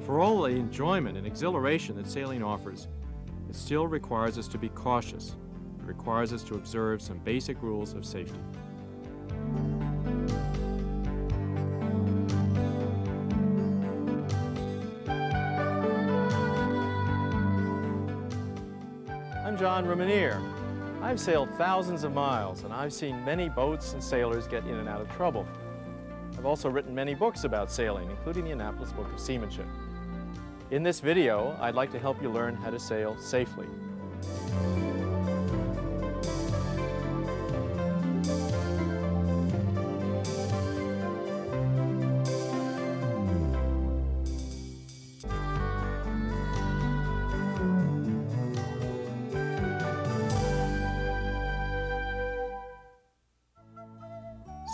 For all the enjoyment and exhilaration that sailing offers, it still requires us to be cautious. It requires us to observe some basic rules of safety. I'm John Rumanier. I've sailed thousands of miles, and I've seen many boats and sailors get in and out of trouble. I've also written many books about sailing, including the Annapolis Book of Seamanship. In this video, I'd like to help you learn how to sail safely.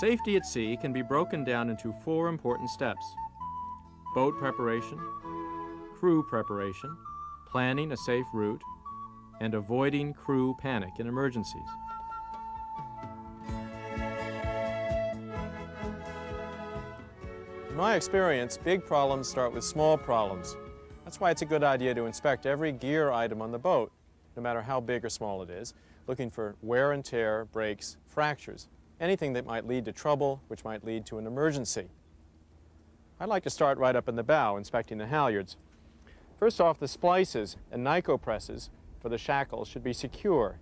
Safety at sea can be broken down into 4 important steps: boat preparation, crew preparation, planning a safe route, and avoiding crew panic in emergencies. In my experience, big problems start with small problems. That's why it's a good idea to inspect every gear item on the boat, no matter how big or small it is, looking for wear and tear, breaks, fractures, anything that might lead to trouble, which might lead to an emergency. I'd like to start right up in the bow, inspecting the halyards. First off, the splices and Nyco presses for the shackles should be secure.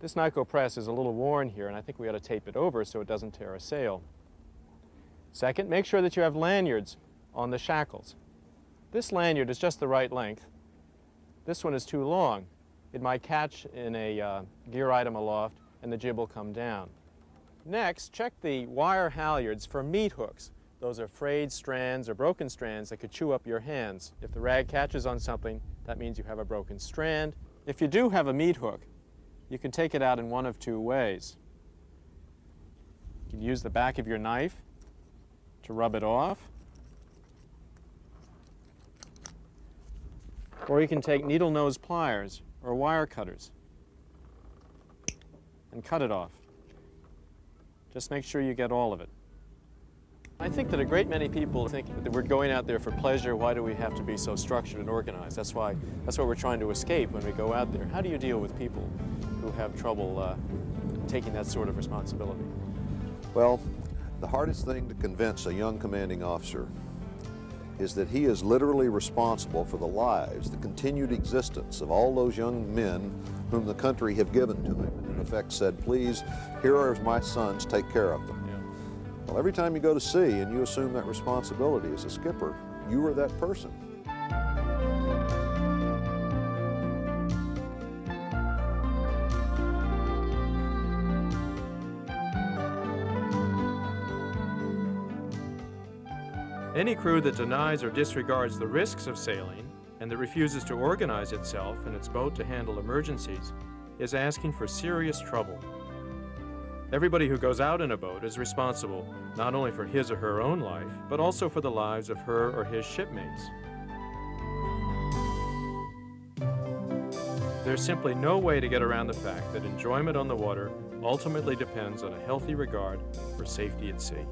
This Nyco press is a little worn here, and I think we ought to tape it over so it doesn't tear a sail. Second, make sure that you have lanyards on the shackles. This lanyard is just the right length. This one is too long. It might catch in a gear item aloft, and the jib will come down. Next, check the wire halyards for meat hooks. Those are frayed strands or broken strands that could chew up your hands. If the rag catches on something, that means you have a broken strand. If you do have a meat hook, you can take it out in one of 2 ways. You can use the back of your knife to rub it off, or you can take needle nose pliers or wire cutters and cut it off. Just make sure you get all of it. I think that a great many people think that we're going out there for pleasure. Why do we have to be so structured and organized? That's what we're trying to escape when we go out there. How do you deal with people who have trouble taking that sort of responsibility? Well, the hardest thing to convince a young commanding officer is that he is literally responsible for the lives, the continued existence of all those young men whom the country have given to him. In effect said, please, here are my sons, take care of them. Well, every time you go to sea and you assume that responsibility as a skipper, you are that person. Any crew that denies or disregards the risks of sailing and that refuses to organize itself and its boat to handle emergencies is asking for serious trouble. Everybody who goes out in a boat is responsible not only for his or her own life, but also for the lives of her or his shipmates. There's simply no way to get around the fact that enjoyment on the water ultimately depends on a healthy regard for safety at sea.